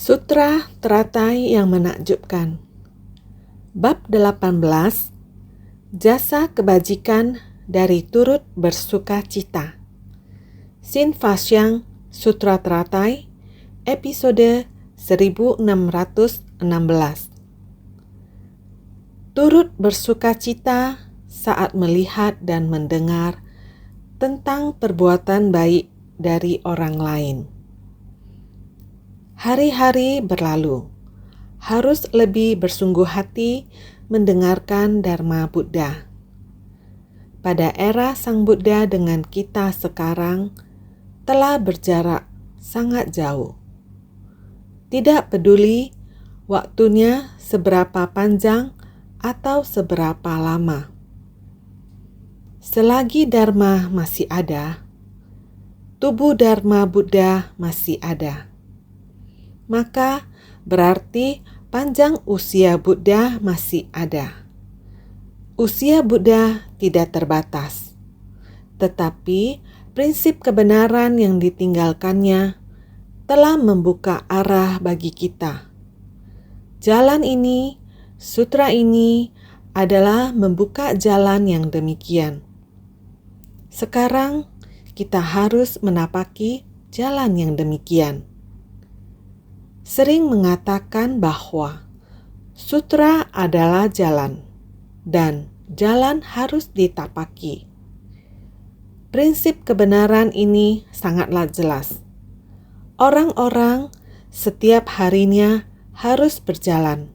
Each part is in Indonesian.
Sutra teratai yang menakjubkan. Bab 18. Jasa kebajikan dari turut bersuka cita. Sin Fasyang Sutra Teratai, episode 1616. Turut bersuka cita saat melihat dan mendengar tentang perbuatan baik dari orang lain. Hari-hari berlalu, harus lebih bersungguh hati mendengarkan Dharma Buddha. Pada era Sang Buddha dengan kita sekarang telah berjarak sangat jauh. Tidak peduli waktunya seberapa panjang atau seberapa lama. Selagi Dharma masih ada, tubuh Dharma Buddha masih ada. Maka berarti panjang usia Buddha masih ada. Usia Buddha tidak terbatas, tetapi prinsip kebenaran yang ditinggalkannya telah membuka arah bagi kita. Jalan ini, sutra ini adalah membuka jalan yang demikian. Sekarang kita harus menapaki jalan yang demikian. Sering mengatakan bahwa sutra adalah jalan dan jalan harus ditapaki. Prinsip kebenaran ini sangatlah jelas. Orang-orang setiap harinya harus berjalan.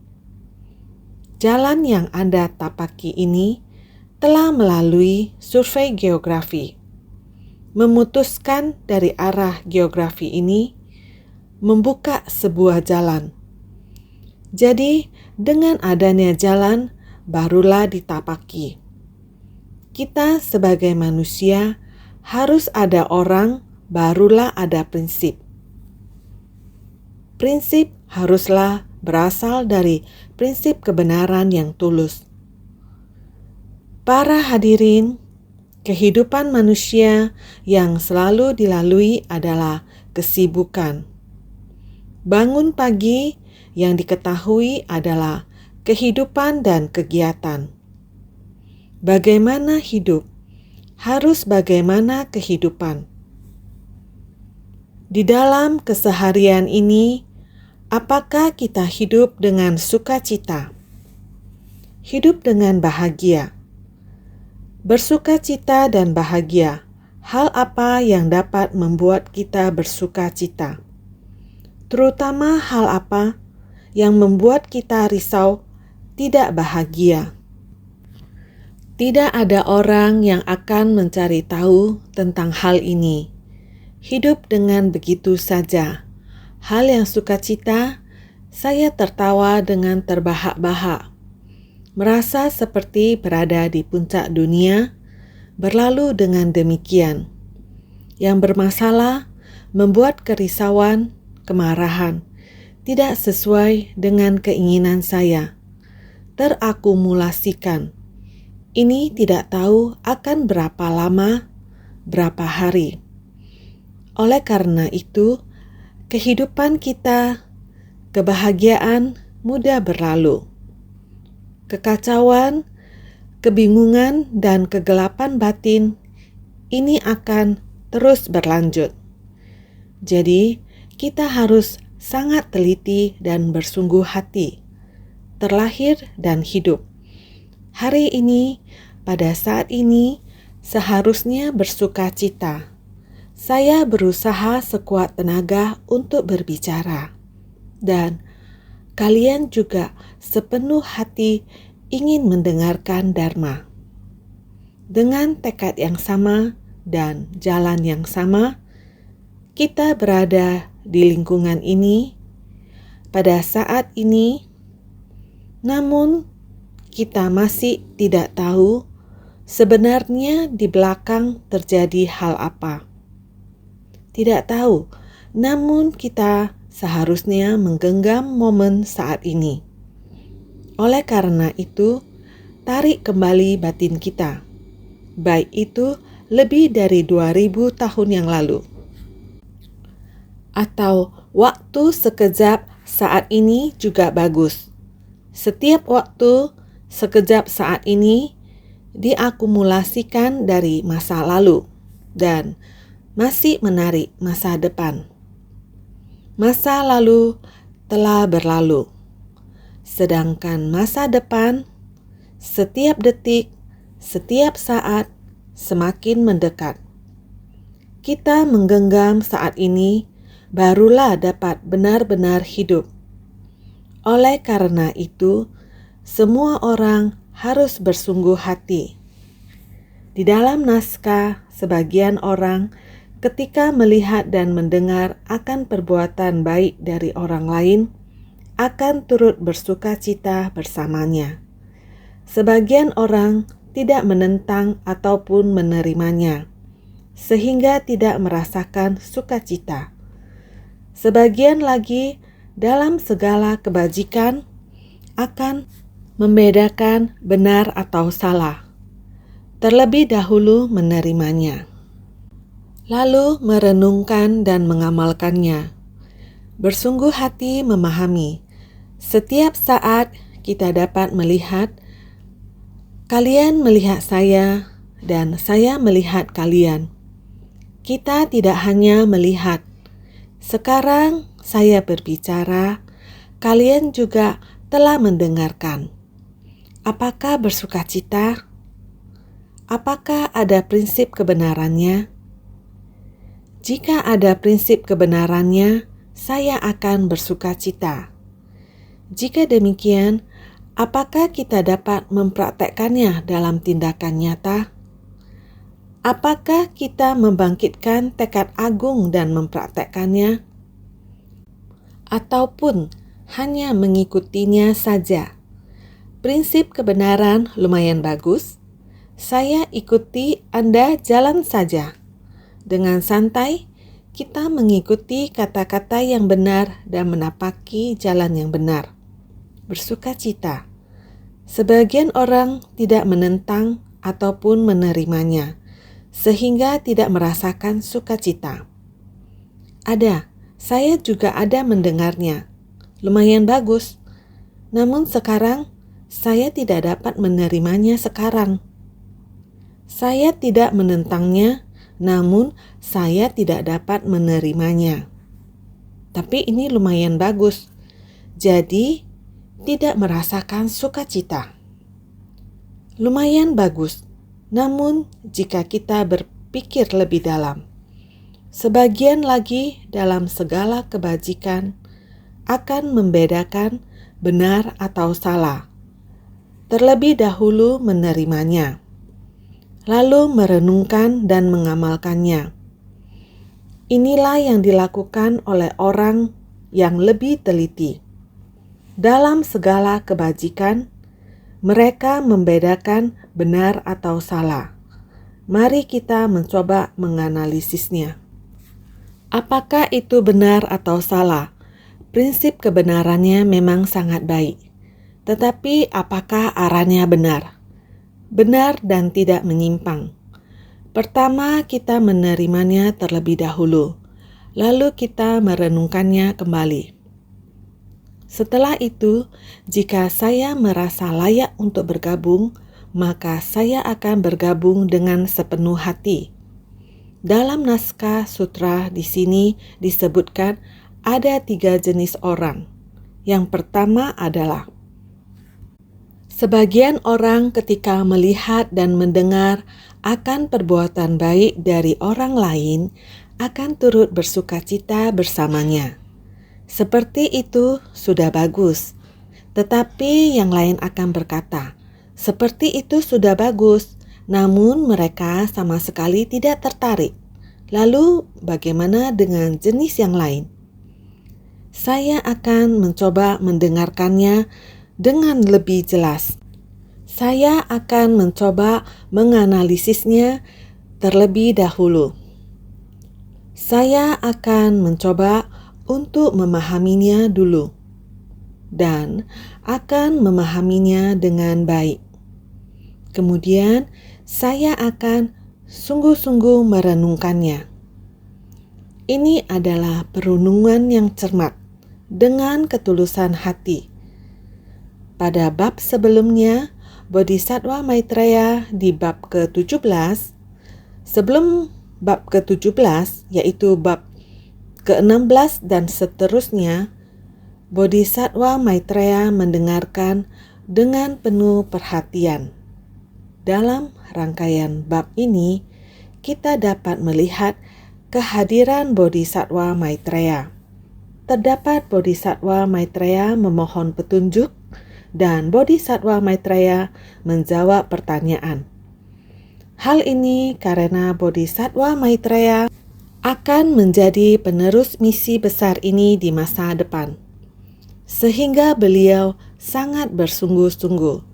Jalan yang Anda tapaki ini telah melalui survei geografi. Memutuskan dari arah geografi ini membuka sebuah jalan. Jadi, dengan adanya jalan, barulah ditapaki. Kita sebagai manusia harus ada orang, barulah ada prinsip. Prinsip haruslah berasal dari prinsip kebenaran yang tulus. Para hadirin, kehidupan manusia yang selalu dilalui adalah kesibukan. Bangun pagi yang diketahui adalah kehidupan dan kegiatan. Bagaimana hidup, harus bagaimana kehidupan. Di dalam keseharian ini, apakah kita hidup dengan sukacita? Hidup dengan bahagia. Bersukacita dan bahagia, hal apa yang dapat membuat kita bersukacita? Terutama hal apa yang membuat kita risau, tidak bahagia. Tidak ada orang yang akan mencari tahu tentang hal ini. Hidup dengan begitu saja. Hal yang sukacita, saya tertawa dengan terbahak-bahak. Merasa seperti berada di puncak dunia, berlalu dengan demikian. Yang bermasalah, membuat kerisauan, kemarahan, tidak sesuai dengan keinginan saya, terakumulasikan. Ini tidak tahu akan berapa lama, berapa hari. Oleh karena itu, kehidupan kita, kebahagiaan mudah berlalu. Kekacauan, kebingungan, dan kegelapan batin ini akan terus berlanjut. Jadi, kita harus sangat teliti dan bersungguh hati, terlahir dan hidup. Hari ini, pada saat ini, seharusnya bersuka cita. Saya berusaha sekuat tenaga untuk berbicara. Dan kalian juga sepenuh hati ingin mendengarkan Dharma. Dengan tekad yang sama dan jalan yang sama, kita berada di lingkungan ini, pada saat ini, namun kita masih tidak tahu sebenarnya di belakang terjadi hal apa. Tidak tahu, namun kita seharusnya menggenggam momen saat ini. Oleh karena itu, tarik kembali batin kita, baik itu lebih dari 2000 tahun yang lalu, atau waktu sekejap saat ini juga bagus. Setiap waktu, sekejap saat ini diakumulasikan dari masa lalu dan masih menarik masa depan. Masa lalu telah berlalu, sedangkan masa depan, setiap detik, setiap saat semakin mendekat. Kita menggenggam saat ini, barulah dapat benar-benar hidup. Oleh karena itu, semua orang harus bersungguh hati. Di dalam naskah, sebagian orang ketika melihat dan mendengar akan perbuatan baik dari orang lain, akan turut bersuka cita bersamanya. Sebagian orang tidak menentang ataupun menerimanya, sehingga tidak merasakan sukacita. Sebagian lagi dalam segala kebajikan akan membedakan benar atau salah, terlebih dahulu menerimanya, lalu merenungkan dan mengamalkannya. Bersungguh hati memahami, setiap saat kita dapat melihat, kalian melihat saya dan saya melihat kalian. Kita tidak hanya melihat. Sekarang saya berbicara, kalian juga telah mendengarkan. Apakah bersukacita? Apakah ada prinsip kebenarannya? Jika ada prinsip kebenarannya, saya akan bersukacita. Jika demikian, apakah kita dapat mempraktekkannya dalam tindakan nyata? Apakah kita membangkitkan tekad agung dan mempraktekkannya? Ataupun hanya mengikutinya saja? Prinsip kebenaran lumayan bagus. Saya ikuti, Anda jalan saja. Dengan santai, kita mengikuti kata-kata yang benar dan menapaki jalan yang benar. Bersukacita. Sebagian orang tidak menentang ataupun menerimanya, sehingga tidak merasakan sukacita. Saya juga ada mendengarnya. Lumayan bagus. Namun sekarang, saya tidak dapat menerimanya sekarang. Saya tidak menentangnya, namun saya tidak dapat menerimanya. Tapi ini lumayan bagus. Jadi, tidak merasakan sukacita. Lumayan bagus. Namun, jika kita berpikir lebih dalam, sebagian lagi dalam segala kebajikan akan membedakan benar atau salah, terlebih dahulu menerimanya, lalu merenungkan dan mengamalkannya. Inilah yang dilakukan oleh orang yang lebih teliti. Dalam segala kebajikan, mereka membedakan benar atau salah. Mari kita mencoba menganalisisnya. Apakah itu benar atau salah? Prinsip kebenarannya memang sangat baik. Tetapi apakah arahnya benar? Benar dan tidak menyimpang. Pertama, kita menerimanya terlebih dahulu. Lalu kita merenungkannya kembali. Setelah itu, jika saya merasa layak untuk bergabung, maka saya akan bergabung dengan sepenuh hati. Dalam naskah sutra di sini disebutkan ada 3 jenis orang. Yang pertama adalah sebagian orang ketika melihat dan mendengar akan perbuatan baik dari orang lain akan turut bersukacita bersamanya. Seperti itu sudah bagus. Tetapi yang lain akan berkata, seperti itu sudah bagus, namun mereka sama sekali tidak tertarik. Lalu bagaimana dengan jenis yang lain? Saya akan mencoba mendengarkannya dengan lebih jelas. Saya akan mencoba menganalisisnya terlebih dahulu. Saya akan mencoba untuk memahaminya dulu dan akan memahaminya dengan baik. Kemudian saya akan sungguh-sungguh merenungkannya. Ini adalah perenungan yang cermat, dengan ketulusan hati. Pada bab sebelumnya, Bodhisattva Maitreya di bab ke-17, sebelum bab ke-17, yaitu bab ke-16 dan seterusnya, Bodhisattva Maitreya mendengarkan dengan penuh perhatian. Dalam rangkaian bab ini, kita dapat melihat kehadiran Bodhisattva Maitreya. Terdapat Bodhisattva Maitreya memohon petunjuk dan Bodhisattva Maitreya menjawab pertanyaan. Hal ini karena Bodhisattva Maitreya akan menjadi penerus misi besar ini di masa depan, sehingga beliau sangat bersungguh-sungguh.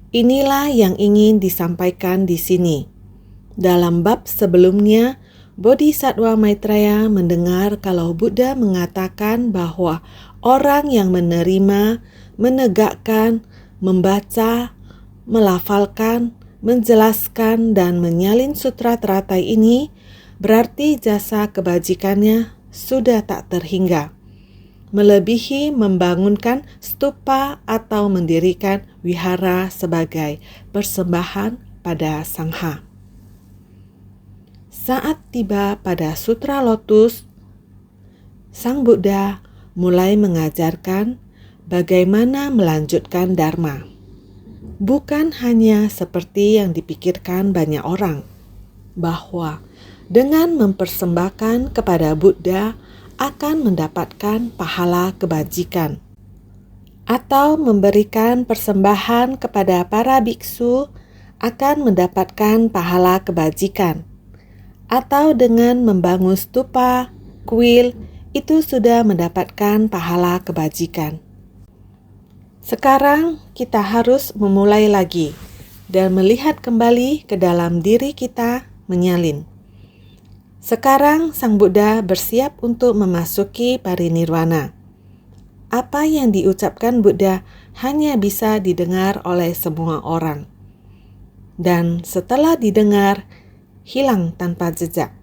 Inilah yang ingin disampaikan di sini. Dalam bab sebelumnya, Bodhisattva Maitreya mendengar kalau Buddha mengatakan bahwa orang yang menerima, menegakkan, membaca, melafalkan, menjelaskan, dan menyalin sutra teratai ini berarti jasa kebajikannya sudah tak terhingga, melebihi membangunkan stupa atau mendirikan wihara sebagai persembahan pada Sangha. Saat tiba pada Sutra Lotus, Sang Buddha mulai mengajarkan bagaimana melanjutkan Dharma. Bukan hanya seperti yang dipikirkan banyak orang, bahwa dengan mempersembahkan kepada Buddha akan mendapatkan pahala kebajikan, atau memberikan persembahan kepada para biksu akan mendapatkan pahala kebajikan, atau dengan membangun stupa, kuil, itu sudah mendapatkan pahala kebajikan. Sekarang kita harus memulai lagi dan melihat kembali ke dalam diri kita menyalin. Sekarang Sang Buddha bersiap untuk memasuki parinirwana. Apa yang diucapkan Buddha hanya bisa didengar oleh semua orang. Dan setelah didengar, hilang tanpa jejak.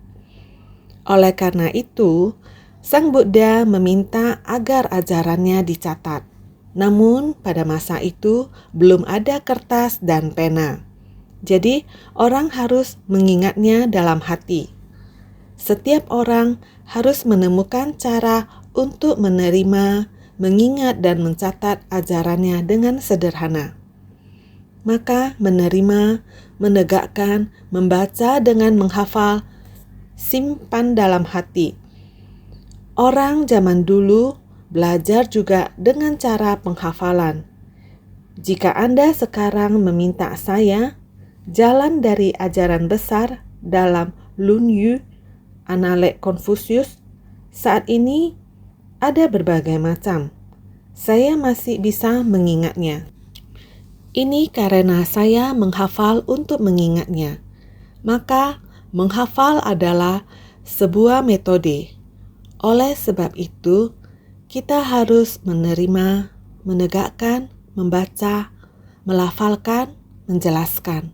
Oleh karena itu, Sang Buddha meminta agar ajarannya dicatat. Namun pada masa itu belum ada kertas dan pena. Jadi orang harus mengingatnya dalam hati. Setiap orang harus menemukan cara untuk menerima, mengingat dan mencatat ajarannya dengan sederhana. Maka menerima, menegakkan, membaca dengan menghafal, simpan dalam hati. Orang zaman dulu belajar juga dengan cara penghafalan. Jika Anda sekarang meminta saya jalan dari ajaran besar dalam Lun Yu, Analek Konfusius, saat ini ada berbagai macam. Saya masih bisa mengingatnya. Ini karena saya menghafal untuk mengingatnya. Maka menghafal adalah sebuah metode. Oleh sebab itu, kita harus menerima, menegakkan, membaca, melafalkan, menjelaskan.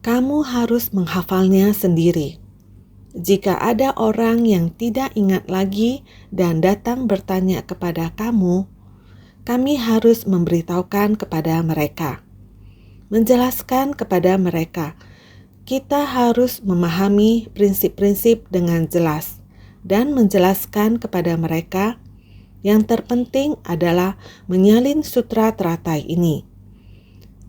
Kamu harus menghafalnya sendiri. Jika ada orang yang tidak ingat lagi dan datang bertanya kepada kamu, kami harus memberitahukan kepada mereka, menjelaskan kepada mereka. Kita harus memahami prinsip-prinsip dengan jelas dan menjelaskan kepada mereka. Yang terpenting adalah menyalin sutra teratai ini.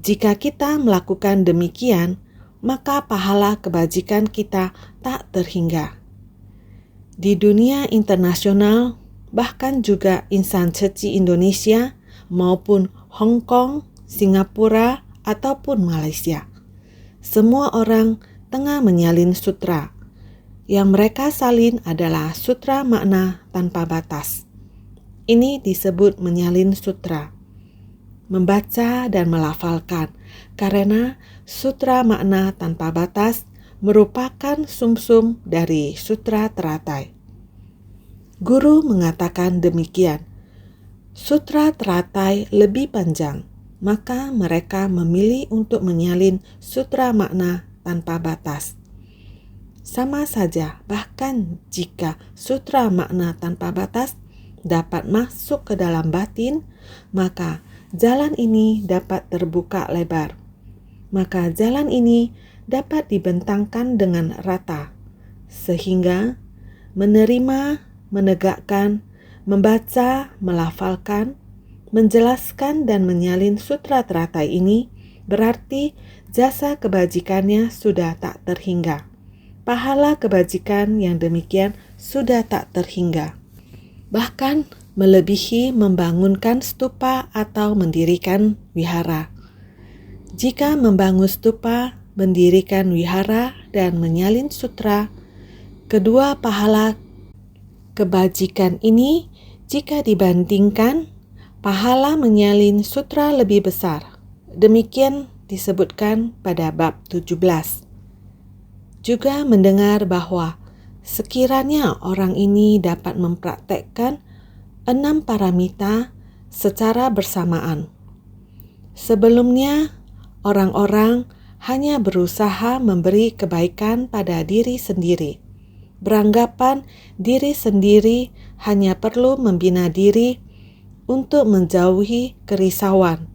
Jika kita melakukan demikian, maka pahala kebajikan kita tak terhingga. Di dunia internasional, bahkan juga insan suci Indonesia maupun Hong Kong, Singapura, ataupun Malaysia, semua orang tengah menyalin sutra. Yang mereka salin adalah sutra makna tanpa batas. Ini disebut menyalin sutra. Membaca dan melafalkan, karena sutra makna tanpa batas merupakan sumsum dari sutra teratai. Guru mengatakan demikian. Sutra teratai lebih panjang, maka mereka memilih untuk menyalin sutra makna tanpa batas. Sama saja, bahkan jika sutra makna tanpa batas dapat masuk ke dalam batin, maka jalan ini dapat terbuka lebar. Maka jalan ini dapat dibentangkan dengan rata, sehingga menerima, menegakkan, membaca, melafalkan, menjelaskan dan menyalin sutra teratai ini berarti jasa kebajikannya sudah tak terhingga. Pahala kebajikan yang demikian sudah tak terhingga. Bahkan melebihi membangunkan stupa atau mendirikan wihara. Jika membangun stupa, mendirikan wihara, dan menyalin sutra, kedua pahala kebajikan ini jika dibandingkan, pahala menyalin sutra lebih besar. Demikian disebutkan pada bab 17. Juga mendengar bahwa sekiranya orang ini dapat mempraktekkan 6 paramita secara bersamaan. Sebelumnya, orang-orang hanya berusaha memberi kebaikan pada diri sendiri. Beranggapan diri sendiri hanya perlu membina diri untuk menjauhi kerisauan.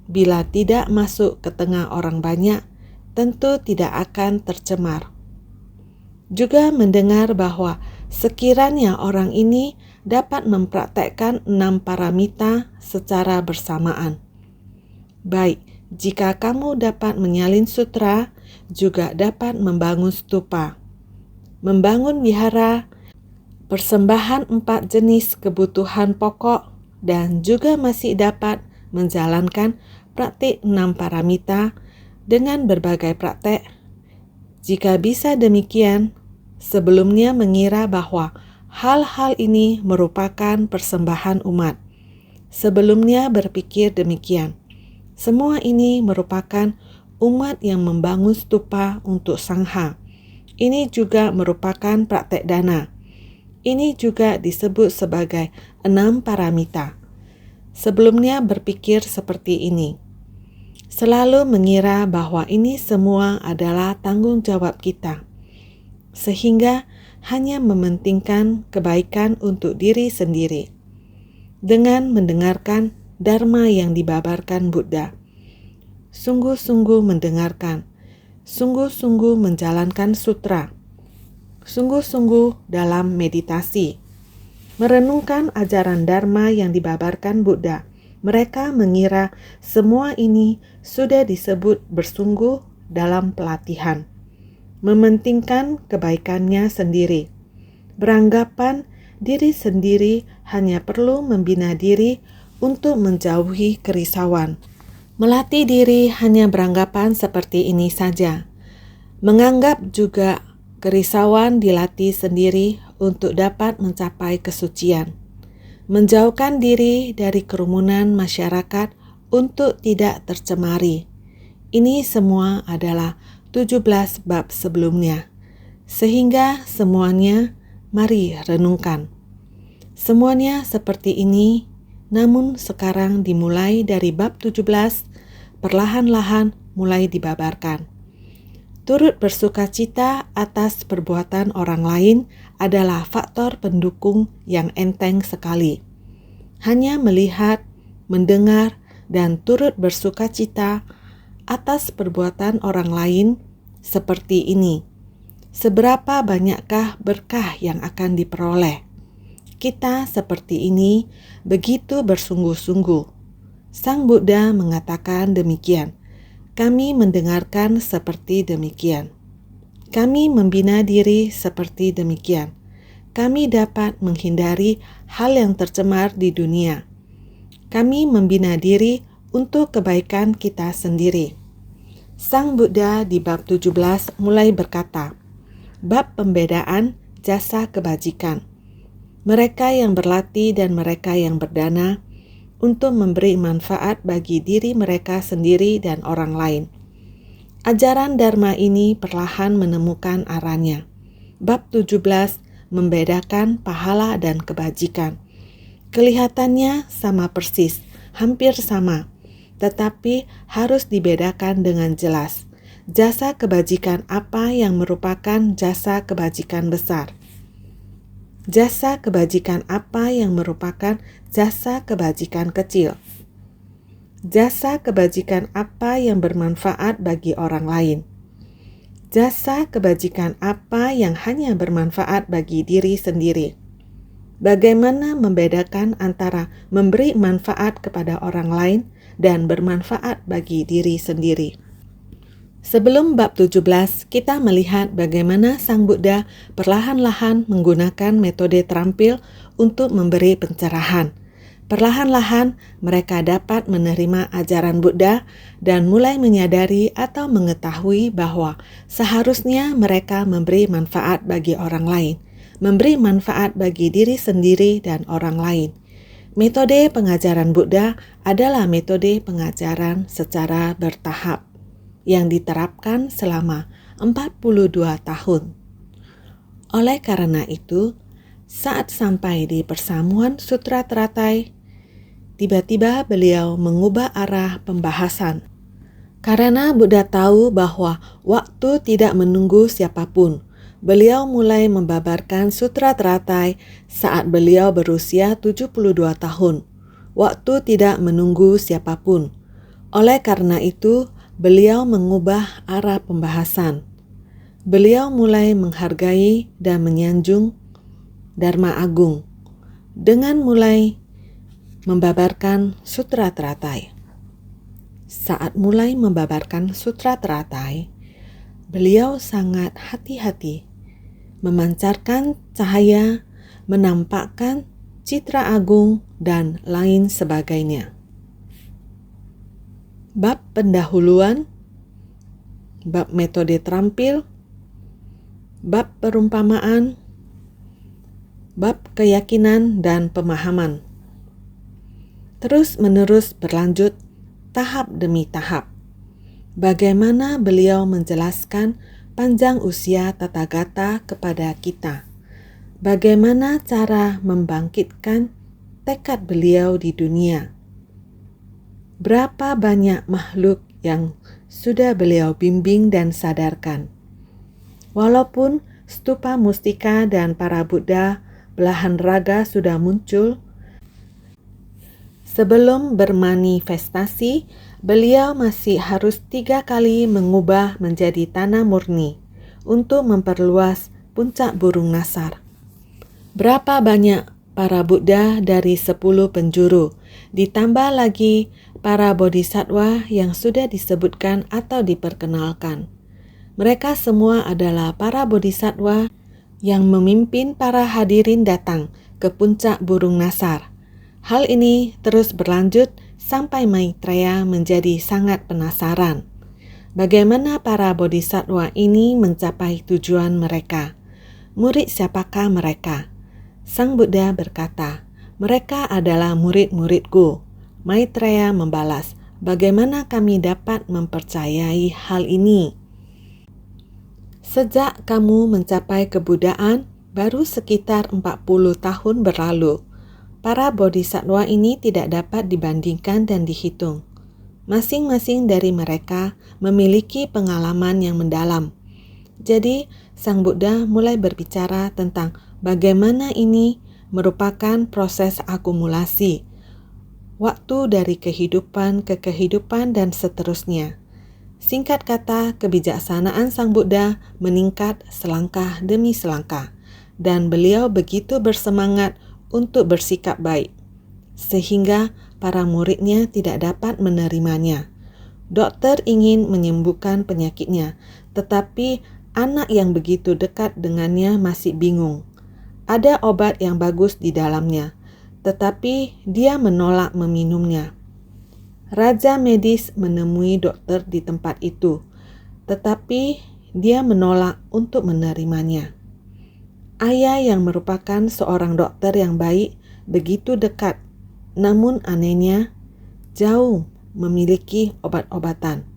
Bila tidak masuk ke tengah orang banyak, tentu tidak akan tercemar. Juga mendengar bahwa sekiranya orang ini dapat mempraktekkan 6 paramita secara bersamaan. Baik, jika kamu dapat menyalin sutra, juga dapat membangun stupa, membangun wihara, persembahan 4 jenis kebutuhan pokok, dan juga masih dapat menjalankan praktik 6 paramita dengan berbagai praktek. Jika bisa demikian, sebelumnya mengira bahwa hal-hal ini merupakan persembahan umat. Sebelumnya berpikir demikian. Semua ini merupakan umat yang membangun stupa untuk sangha. Ini juga merupakan praktek dana. Ini juga disebut sebagai 6 paramita. Sebelumnya berpikir seperti ini. Selalu mengira bahwa ini semua adalah tanggung jawab kita, sehingga hanya mementingkan kebaikan untuk diri sendiri. Dengan mendengarkan dharma yang dibabarkan Buddha, sungguh-sungguh mendengarkan, sungguh-sungguh menjalankan sutra, sungguh-sungguh dalam meditasi, merenungkan ajaran dharma yang dibabarkan Buddha, mereka mengira semua ini sudah disebut bersungguh dalam pelatihan, mementingkan kebaikannya sendiri, beranggapan diri sendiri hanya perlu membina diri untuk menjauhi kerisauan. Melatih diri hanya beranggapan seperti ini saja. Menganggap juga kerisauan dilatih sendiri untuk dapat mencapai kesucian. Menjauhkan diri dari kerumunan masyarakat untuk tidak tercemari. Ini semua adalah 17 bab sebelumnya. Sehingga semuanya mari renungkan. Semuanya seperti ini, namun sekarang dimulai dari bab 17, perlahan-lahan mulai dibabarkan. Turut bersukacita atas perbuatan orang lain adalah faktor pendukung yang enteng sekali. Hanya melihat, mendengar, dan turut bersukacita atas perbuatan orang lain seperti ini. Seberapa banyakkah berkah yang akan diperoleh? Kita seperti ini begitu bersungguh-sungguh. Sang Buddha mengatakan demikian. Kami mendengarkan seperti demikian. Kami membina diri seperti demikian. Kami dapat menghindari hal yang tercemar di dunia. Kami membina diri untuk kebaikan kita sendiri. Sang Buddha di bab 17 mulai berkata, bab pembedaan jasa kebajikan. Mereka yang berlatih dan mereka yang berdana untuk memberi manfaat bagi diri mereka sendiri dan orang lain. Ajaran Dharma ini perlahan menemukan arahnya. Bab 17 membedakan pahala dan kebajikan. Kelihatannya sama persis, hampir sama, tetapi harus dibedakan dengan jelas. Jasa kebajikan apa yang merupakan jasa kebajikan besar? Jasa kebajikan apa yang merupakan jasa kebajikan kecil? Jasa kebajikan apa yang bermanfaat bagi orang lain? Jasa kebajikan apa yang hanya bermanfaat bagi diri sendiri? Bagaimana membedakan antara memberi manfaat kepada orang lain dan bermanfaat bagi diri sendiri? Sebelum bab 17, kita melihat bagaimana Sang Buddha perlahan-lahan menggunakan metode terampil untuk memberi pencerahan. Perlahan-lahan mereka dapat menerima ajaran Buddha dan mulai menyadari atau mengetahui bahwa seharusnya mereka memberi manfaat bagi orang lain, memberi manfaat bagi diri sendiri dan orang lain. Metode pengajaran Buddha adalah metode pengajaran secara bertahap yang diterapkan selama 42 tahun. Oleh karena itu, saat sampai di persamuan Sutra Teratai, tiba-tiba beliau mengubah arah pembahasan. Karena Buddha tahu bahwa waktu tidak menunggu siapapun, beliau mulai membabarkan Sutra Teratai saat beliau berusia 72 tahun. Waktu tidak menunggu siapapun. Oleh karena itu, beliau mengubah arah pembahasan. Beliau mulai menghargai dan menyanjung Dharma Agung dengan mulai membabarkan Sutra Teratai. Saat mulai membabarkan Sutra Teratai, beliau sangat hati-hati, memancarkan cahaya, menampakkan citra agung, dan lain sebagainya. Bab pendahuluan, bab metode terampil, bab perumpamaan, bab keyakinan dan pemahaman. Terus-menerus berlanjut tahap demi tahap. Bagaimana beliau menjelaskan panjang usia Tathagata kepada kita. Bagaimana cara membangkitkan tekad beliau di dunia. Berapa banyak makhluk yang sudah beliau bimbing dan sadarkan. Walaupun stupa mustika dan para Buddha belahan raga sudah muncul, sebelum bermanifestasi, beliau masih harus 3 kali mengubah menjadi tanah murni untuk memperluas puncak burung nasar. Berapa banyak para Buddha dari 10 penjuru, ditambah lagi para bodhisattva yang sudah disebutkan atau diperkenalkan. Mereka semua adalah para bodhisattva yang memimpin para hadirin datang ke puncak burung nasar. Hal ini terus berlanjut sampai Maitreya menjadi sangat penasaran. Bagaimana para bodhisattva ini mencapai tujuan mereka? Murid siapakah mereka? Sang Buddha berkata, mereka adalah murid-muridku. Maitreya membalas, bagaimana kami dapat mempercayai hal ini? Sejak kamu mencapai kebudaan, baru sekitar 40 tahun berlalu. Para bodhisattva ini tidak dapat dibandingkan dan dihitung. Masing-masing dari mereka memiliki pengalaman yang mendalam. Jadi, Sang Buddha mulai berbicara tentang bagaimana ini merupakan proses akumulasi. Waktu dari kehidupan ke kehidupan dan seterusnya. Singkat kata, kebijaksanaan Sang Buddha meningkat selangkah demi selangkah, dan beliau begitu bersemangat untuk bersikap baik, sehingga para muridnya tidak dapat menerimanya. Dokter ingin menyembuhkan penyakitnya, tetapi anak yang begitu dekat dengannya masih bingung. Ada obat yang bagus di dalamnya, tetapi dia menolak meminumnya. Raja medis menemui dokter di tempat itu, tetapi dia menolak untuk menerimanya. Ayah yang merupakan seorang dokter yang baik begitu dekat, namun anehnya jauh memiliki obat-obatan.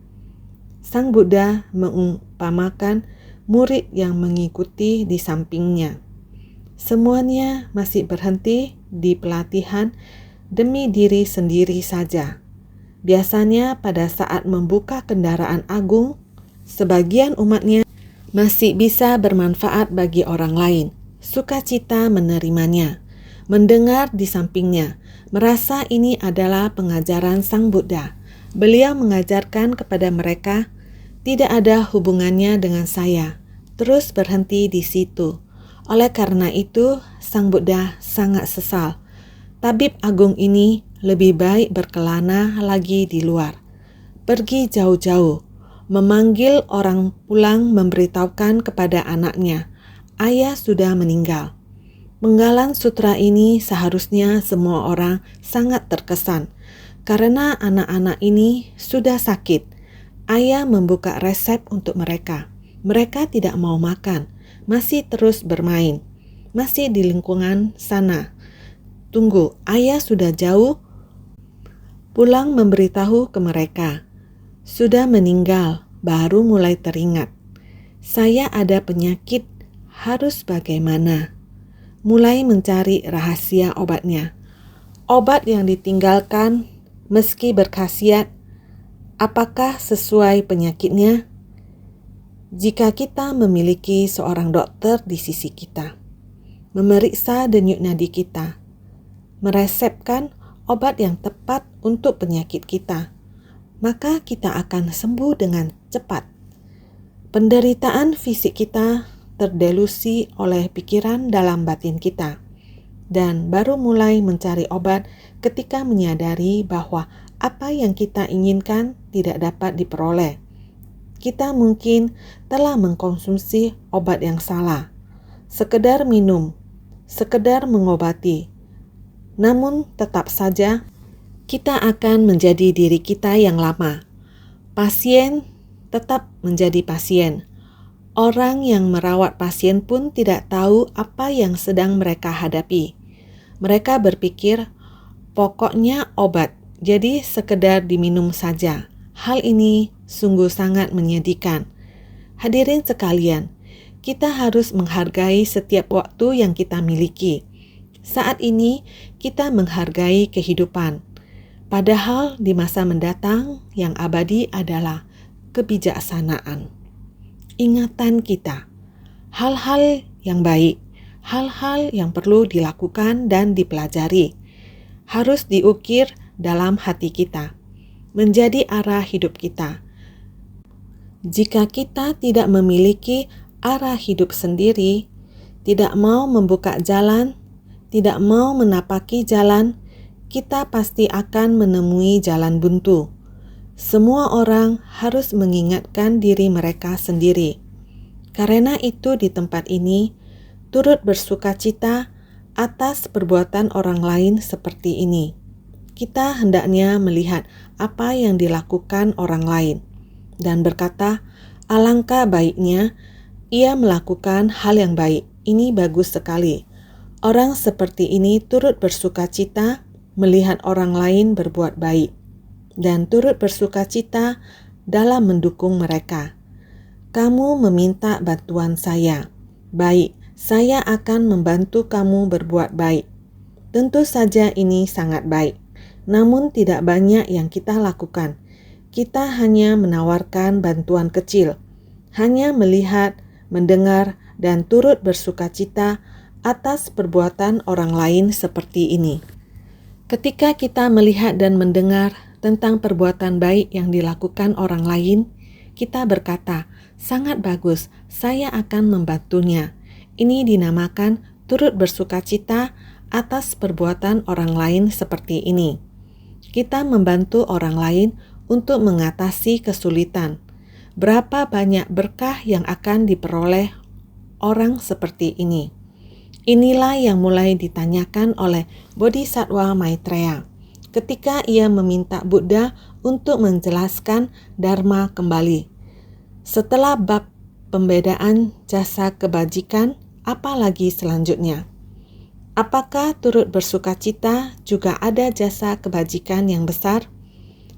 Sang Buddha mengumpamakan murid yang mengikuti di sampingnya. Semuanya masih berhenti di pelatihan demi diri sendiri saja. Biasanya pada saat membuka kendaraan agung, sebagian umatnya masih bisa bermanfaat bagi orang lain. sukacita menerimanya, mendengar di sampingnya, merasa ini adalah pengajaran Sang Buddha. Beliau mengajarkan kepada mereka, tidak ada hubungannya dengan saya, terus berhenti di situ. Oleh karena itu, Sang Buddha sangat sesal. Tabib agung ini lebih baik berkelana lagi di luar. Pergi jauh-jauh, memanggil orang pulang memberitahukan kepada anaknya, ayah sudah meninggal. Penggalan sutra ini seharusnya semua orang sangat terkesan, karena anak-anak ini sudah sakit. Ayah membuka resep untuk mereka. Mereka tidak mau makan, masih terus bermain, masih di lingkungan sana. Tunggu, ayah sudah jauh. Pulang memberitahu ke mereka, sudah meninggal, baru mulai teringat. Saya ada penyakit, harus bagaimana? Mulai mencari rahasia obatnya. Obat yang ditinggalkan, meski berkhasiat, apakah sesuai penyakitnya? Jika kita memiliki seorang dokter di sisi kita, memeriksa denyut nadi kita, meresepkan obat yang tepat untuk penyakit kita, maka kita akan sembuh dengan cepat. Penderitaan fisik kita terdelusi oleh pikiran dalam batin kita, dan baru mulai mencari obat ketika menyadari bahwa apa yang kita inginkan tidak dapat diperoleh. Kita mungkin telah mengkonsumsi obat yang salah, sekedar minum, sekedar mengobati. Namun tetap saja kita akan menjadi diri kita yang lama. Pasien tetap menjadi pasien. Orang yang merawat pasien pun tidak tahu apa yang sedang mereka hadapi. Mereka berpikir, pokoknya obat, jadi sekedar diminum saja. Hal ini sungguh sangat menyedihkan. Hadirin sekalian, kita harus menghargai setiap waktu yang kita miliki. Saat ini kita menghargai kehidupan. Padahal di masa mendatang yang abadi adalah kebijaksanaan. Ingatan kita, hal-hal yang baik, hal-hal yang perlu dilakukan dan dipelajari, harus diukir dalam hati kita, menjadi arah hidup kita. Jika kita tidak memiliki arah hidup sendiri, tidak mau membuka jalan, tidak mau menapaki jalan, kita pasti akan menemui jalan buntu. Semua orang harus mengingatkan diri mereka sendiri. Karena itu di tempat ini, turut bersukacita atas perbuatan orang lain seperti ini. Kita hendaknya melihat apa yang dilakukan orang lain dan berkata, alangkah baiknya ia melakukan hal yang baik. Ini bagus sekali. Orang seperti ini turut bersukacita melihat orang lain berbuat baik dan turut bersukacita dalam mendukung mereka. Kamu meminta bantuan saya. Baik, saya akan membantu kamu berbuat baik. Tentu saja ini sangat baik, namun tidak banyak yang kita lakukan. Kita hanya menawarkan bantuan kecil, hanya melihat, mendengar, dan turut bersukacita atas perbuatan orang lain seperti ini. Ketika kita melihat dan mendengar tentang perbuatan baik yang dilakukan orang lain, kita berkata, sangat bagus, saya akan membantunya. Ini dinamakan turut bersukacita atas perbuatan orang lain seperti ini. Kita membantu orang lain untuk mengatasi kesulitan. Berapa banyak berkah yang akan diperoleh orang seperti ini. Inilah yang mulai ditanyakan oleh Bodhisattva Maitreya ketika ia meminta Buddha untuk menjelaskan Dharma kembali. Setelah bab pembedaan jasa kebajikan, apa lagi selanjutnya? Apakah turut bersukacita juga ada jasa kebajikan yang besar?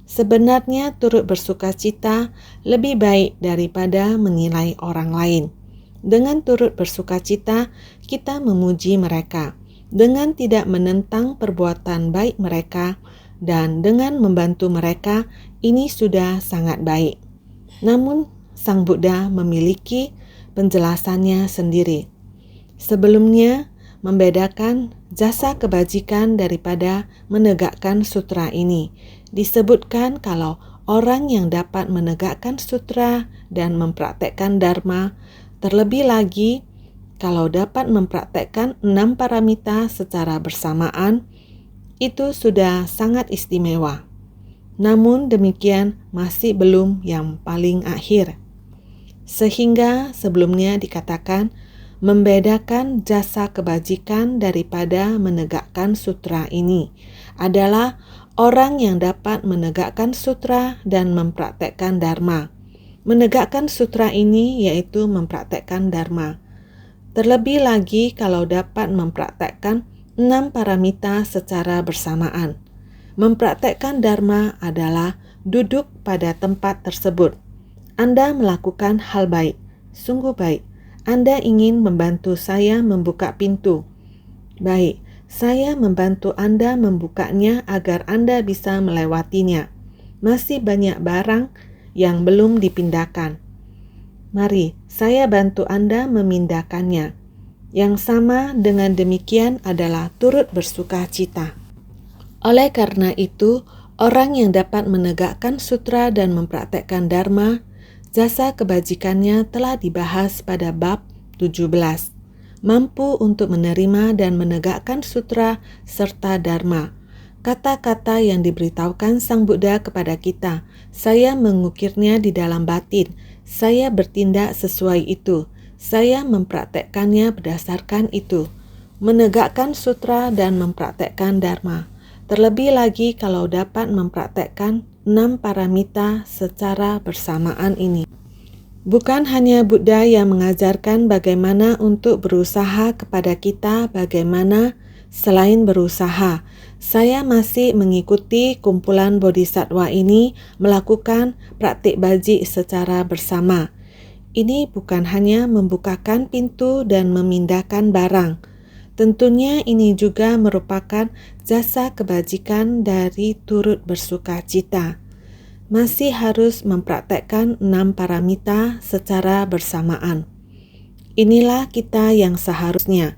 Sebenarnya turut bersukacita lebih baik daripada menilai orang lain. Dengan turut bersukacita, kita memuji mereka, dengan tidak menentang perbuatan baik mereka, dan dengan membantu mereka, ini sudah sangat baik. Namun, Sang Buddha memiliki penjelasannya sendiri. Sebelumnya, membedakan jasa kebajikan daripada menegakkan sutra ini. Disebutkan kalau orang yang dapat menegakkan sutra dan mempraktekkan dharma, terlebih lagi kalau dapat mempraktekkan 6 paramita secara bersamaan, itu sudah sangat istimewa. Namun demikian masih belum yang paling akhir. Sehingga sebelumnya dikatakan membedakan jasa kebajikan daripada menegakkan sutra ini adalah orang yang dapat menegakkan sutra dan mempraktekkan dharma. Menegakkan sutra ini yaitu mempraktekkan dharma. Terlebih lagi kalau dapat mempraktekkan 6 paramita secara bersamaan. Mempraktekkan dharma adalah duduk pada tempat tersebut. Anda melakukan hal baik, sungguh baik. Anda ingin membantu saya membuka pintu. Baik, saya membantu Anda membukanya agar Anda bisa melewatinya. Masih banyak barang yang belum dipindahkan. Mari, saya bantu Anda memindahkannya. Yang sama dengan demikian adalah turut bersuka cita. Oleh karena itu, orang yang dapat menegakkan sutra dan mempraktekkan dharma, jasa kebajikannya telah dibahas pada bab 17. Mampu untuk menerima dan menegakkan sutra serta dharma. Kata-kata yang diberitahukan Sang Buddha kepada kita, saya mengukirnya di dalam batin, saya bertindak sesuai itu, saya mempraktekkannya berdasarkan itu. Menegakkan sutra dan mempraktekkan dharma. Terlebih lagi kalau dapat mempraktekkan 6 paramita secara bersamaan ini. Bukan hanya Buddha yang mengajarkan bagaimana untuk berusaha kepada kita bagaimana selain berusaha. Saya masih mengikuti kumpulan bodhisattva ini melakukan praktik bajik secara bersama. Ini bukan hanya membukakan pintu dan memindahkan barang. Tentunya ini juga merupakan jasa kebajikan dari turut bersuka cita. Masih harus mempraktekkan 6 paramita secara bersamaan. Inilah kita yang seharusnya.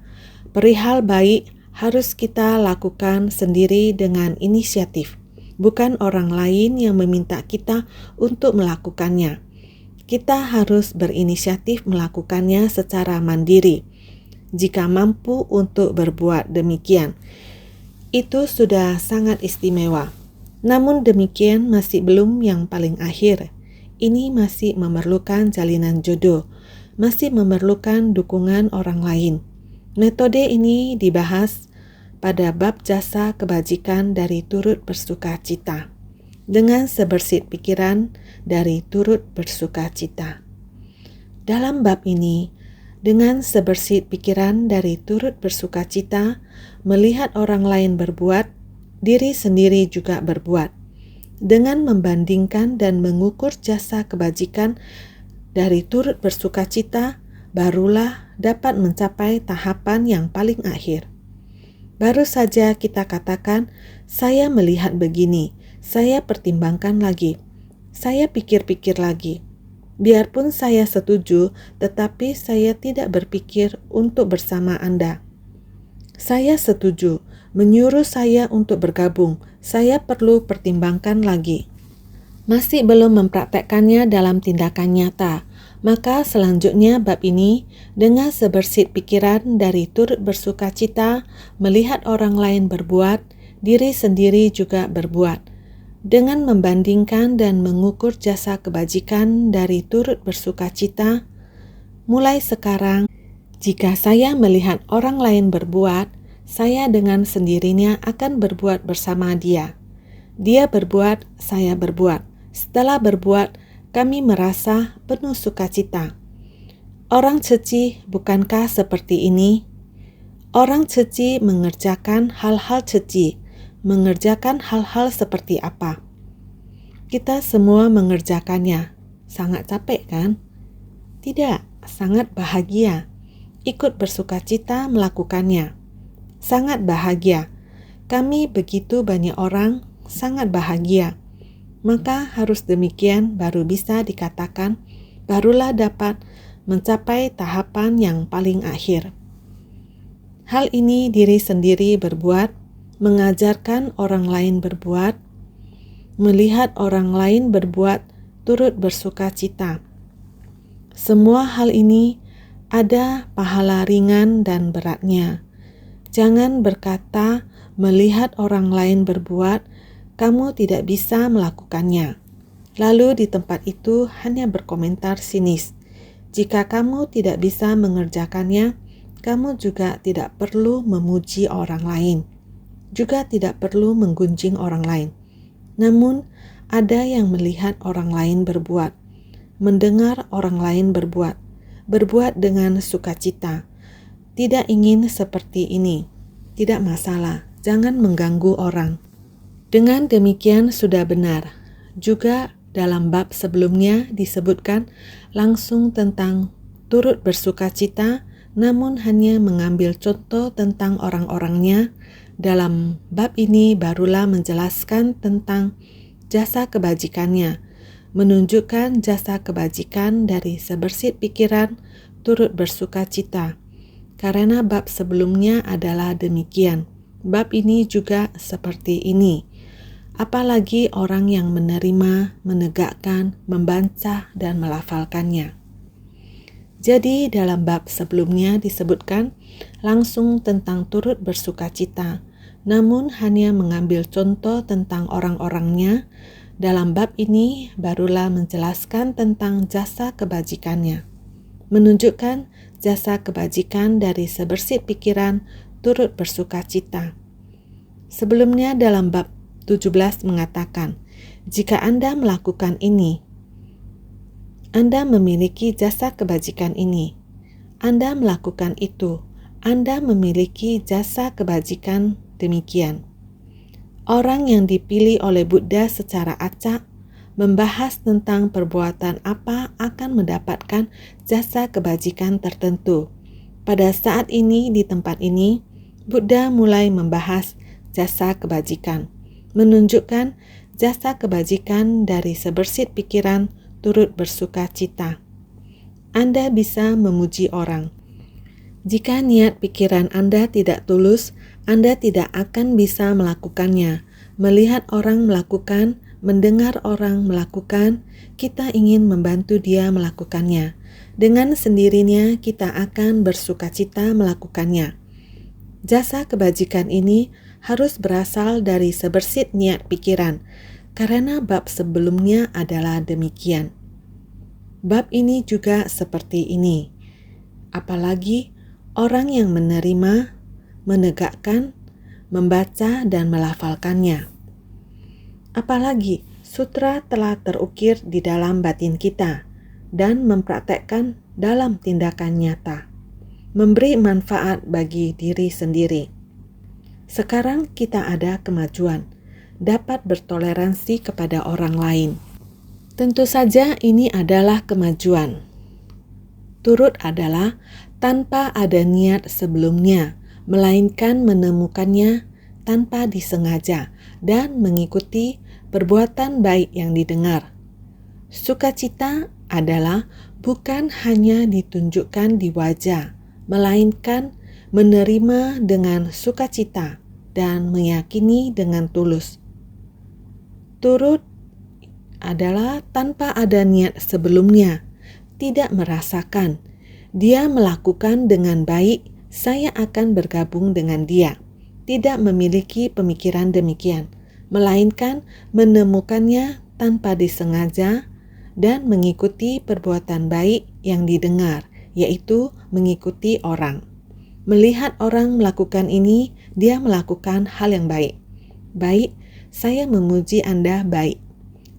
Perihal baik harus kita lakukan sendiri dengan inisiatif, bukan orang lain yang meminta kita untuk melakukannya. Kita harus berinisiatif melakukannya secara mandiri. Jika mampu untuk berbuat demikian, itu sudah sangat istimewa. Namun demikian masih belum yang paling akhir. Ini masih memerlukan jalinan jodoh, masih memerlukan dukungan orang lain. Metode ini dibahas pada bab jasa kebajikan dari turut bersuka cita. Dengan sebersit pikiran dari turut bersuka cita. Dalam bab ini, dengan sebersit pikiran dari turut bersuka cita, melihat orang lain berbuat, diri sendiri juga berbuat. Dengan membandingkan dan mengukur jasa kebajikan dari turut bersuka cita, barulah dapat mencapai tahapan yang paling akhir. Baru saja kita katakan, saya melihat begini, saya pertimbangkan lagi, saya pikir-pikir lagi. Biarpun saya setuju, tetapi saya tidak berpikir untuk bersama Anda. Saya setuju, menyuruh saya untuk bergabung, saya perlu pertimbangkan lagi. Masih belum mempraktekkannya dalam tindakan nyata, maka selanjutnya bab ini dengan sebersit pikiran dari turut bersuka cita, melihat orang lain berbuat, diri sendiri juga berbuat. Dengan membandingkan dan mengukur jasa kebajikan dari turut bersuka cita, mulai sekarang, jika saya melihat orang lain berbuat, saya dengan sendirinya akan berbuat bersama dia. Dia berbuat, saya berbuat. Setelah berbuat, kami merasa penuh sukacita. Orang ceci bukankah seperti ini? Orang ceci mengerjakan hal-hal ceci. Mengerjakan hal-hal seperti apa? Kita semua mengerjakannya. Sangat capek kan? Tidak, sangat bahagia. Ikut bersukacita melakukannya. Sangat bahagia. Kami begitu banyak orang sangat bahagia. Maka harus demikian baru bisa dikatakan, barulah dapat mencapai tahapan yang paling akhir. Hal ini diri sendiri berbuat, mengajarkan orang lain berbuat, melihat orang lain berbuat, turut bersuka cita. Semua hal ini ada pahala ringan dan beratnya. Jangan berkata melihat orang lain berbuat, kamu tidak bisa melakukannya. Lalu di tempat itu hanya berkomentar sinis. Jika kamu tidak bisa mengerjakannya, kamu juga tidak perlu memuji orang lain. Juga tidak perlu menggunjing orang lain. Namun, ada yang melihat orang lain berbuat, mendengar orang lain berbuat dengan sukacita. Tidak ingin seperti ini, tidak masalah, jangan mengganggu orang. Dengan demikian sudah benar. Juga dalam bab sebelumnya disebutkan langsung tentang turut bersukacita, namun hanya mengambil contoh tentang orang-orangnya. Dalam bab ini barulah menjelaskan tentang jasa kebajikannya, menunjukkan jasa kebajikan dari sebersih pikiran turut bersukacita. Karena bab sebelumnya adalah demikian, bab ini juga seperti ini. Apalagi orang yang menerima, menegakkan, membaca, dan melafalkannya. Jadi dalam bab sebelumnya disebutkan langsung tentang turut bersukacita, namun hanya mengambil contoh tentang orang-orangnya. Dalam bab ini barulah menjelaskan tentang jasa kebajikannya, menunjukkan jasa kebajikan dari sebersih pikiran turut bersukacita. Sebelumnya dalam bab 17 mengatakan, jika Anda melakukan ini, Anda memiliki jasa kebajikan ini. Anda melakukan itu, Anda memiliki jasa kebajikan demikian. Orang yang dipilih oleh Buddha secara acak membahas tentang perbuatan apa akan mendapatkan jasa kebajikan tertentu. Pada saat ini di tempat ini, Buddha mulai membahas jasa kebajikan, menunjukkan jasa kebajikan dari sebersih pikiran turut bersuka cita. Anda bisa memuji orang. Jika niat pikiran Anda tidak tulus, Anda tidak akan bisa melakukannya. Melihat orang melakukan, mendengar orang melakukan, kita ingin membantu dia melakukannya. Dengan sendirinya kita akan bersukacita melakukannya. Jasa kebajikan ini harus berasal dari sebersih niat pikiran, karena bab sebelumnya adalah demikian. Bab ini juga seperti ini. Apalagi orang yang menerima, menegakkan, membaca, dan melafalkannya. Apalagi sutra telah terukir di dalam batin kita dan mempraktekkan dalam tindakan nyata, memberi manfaat bagi diri sendiri. Sekarang kita ada kemajuan, dapat bertoleransi kepada orang lain. Tentu saja ini adalah kemajuan. Turut adalah tanpa ada niat sebelumnya, melainkan menemukannya tanpa disengaja dan mengikuti perbuatan baik yang didengar. Sukacita adalah bukan hanya ditunjukkan di wajah, melainkan menerima dengan sukacita dan meyakini dengan tulus. Turut adalah tanpa ada niat sebelumnya, tidak merasakan. Dia melakukan dengan baik, saya akan bergabung dengan dia. Tidak memiliki pemikiran demikian, melainkan menemukannya tanpa disengaja dan mengikuti perbuatan baik yang didengar, yaitu mengikuti orang. Melihat orang melakukan ini, dia melakukan hal yang baik. Baik, saya memuji Anda baik.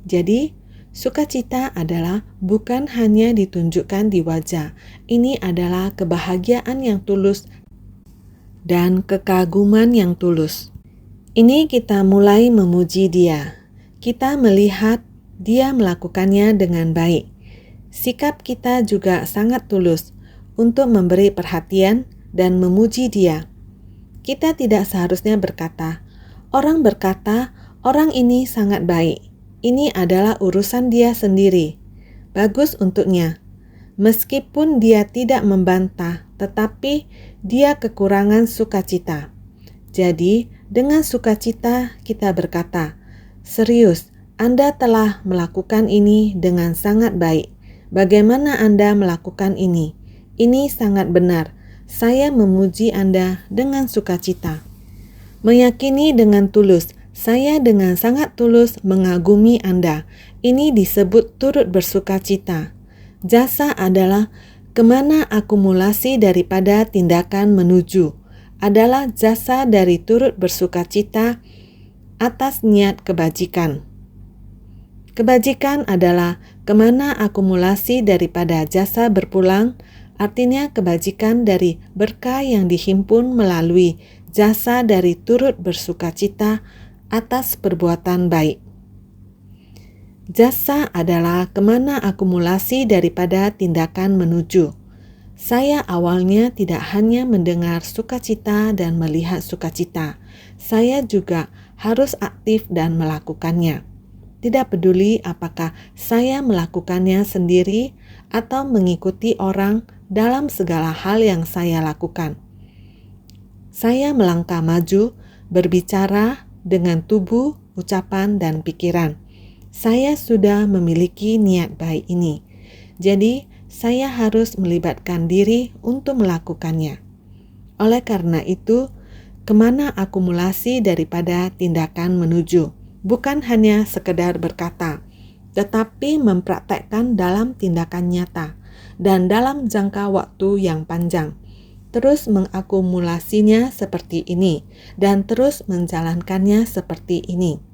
Jadi, sukacita adalah bukan hanya ditunjukkan di wajah. Ini adalah kebahagiaan yang tulus dan kekaguman yang tulus. Ini kita mulai memuji dia. Kita melihat dia melakukannya dengan baik. Sikap kita juga sangat tulus untuk memberi perhatian dan memuji dia. Kita tidak seharusnya berkata, orang berkata, orang ini sangat baik. Ini adalah urusan dia sendiri. Bagus untuknya. Meskipun dia tidak membantah tetapi dia kekurangan sukacita. Jadi, dengan sukacita kita berkata, "Serius, Anda telah melakukan ini dengan sangat baik. Bagaimana Anda melakukan ini? Ini sangat benar. Saya memuji Anda dengan sukacita." Meyakini dengan tulus, "Saya dengan sangat tulus mengagumi Anda." Ini disebut turut bersukacita. Jasa adalah kemana akumulasi daripada tindakan menuju, adalah jasa dari turut bersukacita atas niat kebajikan. Kebajikan adalah kemana akumulasi daripada jasa berpulang, artinya kebajikan dari berkah yang dihimpun melalui jasa dari turut bersukacita atas perbuatan baik. Jasa adalah kemana akumulasi daripada tindakan menuju. Saya awalnya tidak hanya mendengar sukacita dan melihat sukacita, saya juga harus aktif dan melakukannya. Tidak peduli apakah saya melakukannya sendiri atau mengikuti orang dalam segala hal yang saya lakukan. Saya melangkah maju, berbicara dengan tubuh, ucapan, dan pikiran. Saya sudah memiliki niat baik ini, jadi saya harus melibatkan diri untuk melakukannya. Oleh karena itu, kemana akumulasi daripada tindakan menuju, bukan hanya sekedar berkata, tetapi mempraktekkan dalam tindakan nyata dan dalam jangka waktu yang panjang. Terus mengakumulasinya seperti ini dan terus menjalankannya seperti ini.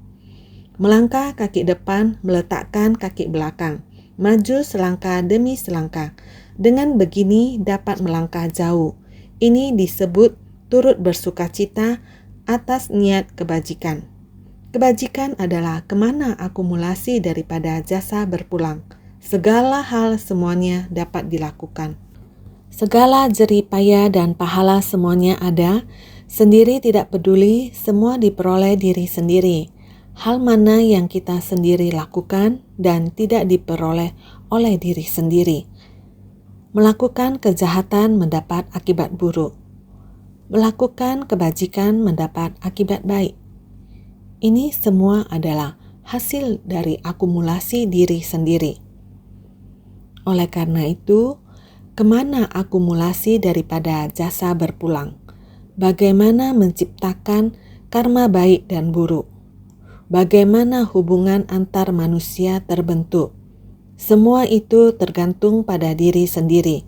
Melangkah kaki depan, meletakkan kaki belakang. Maju selangkah demi selangkah. Dengan begini dapat melangkah jauh. Ini disebut turut bersukacita atas niat kebajikan. Kebajikan adalah kemana akumulasi daripada jasa berpulang. Segala hal semuanya dapat dilakukan. Segala jerih payah dan pahala semuanya ada, sendiri tidak peduli, semua diperoleh diri sendiri. Hal mana yang kita sendiri lakukan dan tidak diperoleh oleh diri sendiri. Melakukan kejahatan mendapat akibat buruk. Melakukan kebajikan mendapat akibat baik. Ini semua adalah hasil dari akumulasi diri sendiri. Oleh karena itu, kemana akumulasi daripada jasa berpulang? Bagaimana menciptakan karma baik dan buruk? Bagaimana hubungan antar manusia terbentuk? Semua itu tergantung pada diri sendiri.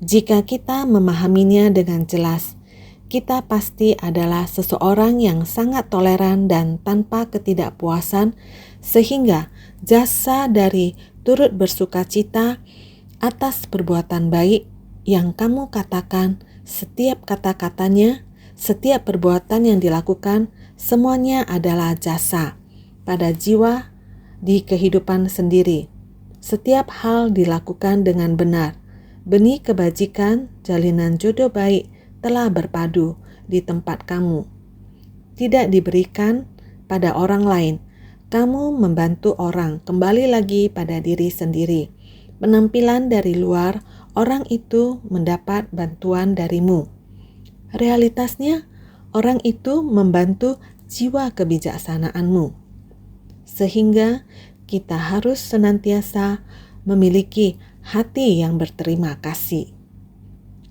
Jika kita memahaminya dengan jelas, kita pasti adalah seseorang yang sangat toleran dan tanpa ketidakpuasan, sehingga jasa dari turut bersukacita atas perbuatan baik yang kamu katakan, setiap kata-katanya, setiap perbuatan yang dilakukan, semuanya adalah jasa pada jiwa di kehidupan sendiri. Setiap hal dilakukan dengan benar. Benih kebajikan, jalinan jodoh baik telah berpadu di tempat kamu. Tidak diberikan pada orang lain. Kamu membantu orang, kembali lagi pada diri sendiri. Penampilan dari luar, orang itu mendapat bantuan darimu. Realitasnya, orang itu membantu jiwa kebijaksanaanmu. Sehingga kita harus senantiasa memiliki hati yang berterima kasih.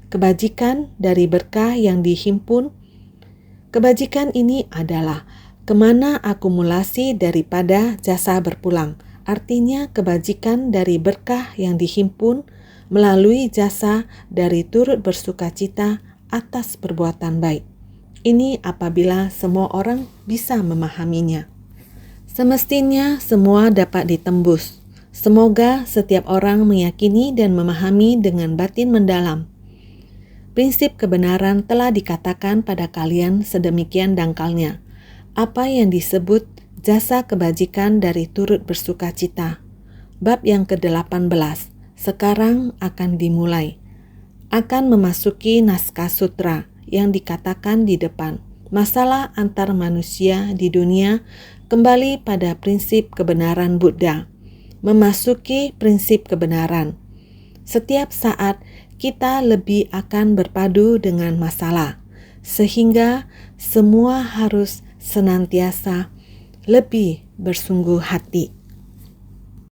Kebajikan dari berkah yang dihimpun. Kebajikan ini adalah kemana akumulasi daripada jasa berpulang. Artinya kebajikan dari berkah yang dihimpun melalui jasa dari turut bersukacita atas perbuatan baik. Ini apabila semua orang bisa memahaminya. Semestinya semua dapat ditembus. Semoga setiap orang meyakini dan memahami dengan batin mendalam. Prinsip kebenaran telah dikatakan pada kalian sedemikian dangkalnya. Apa yang disebut jasa kebajikan dari turut bersukacita. Bab yang ke-18 sekarang akan dimulai. Akan memasuki naskah sutra yang dikatakan di depan. Masalah antar manusia di dunia kembali pada prinsip kebenaran Buddha. Memasuki prinsip kebenaran. Setiap saat kita lebih akan berpadu dengan masalah, sehingga semua harus senantiasa lebih bersungguh hati.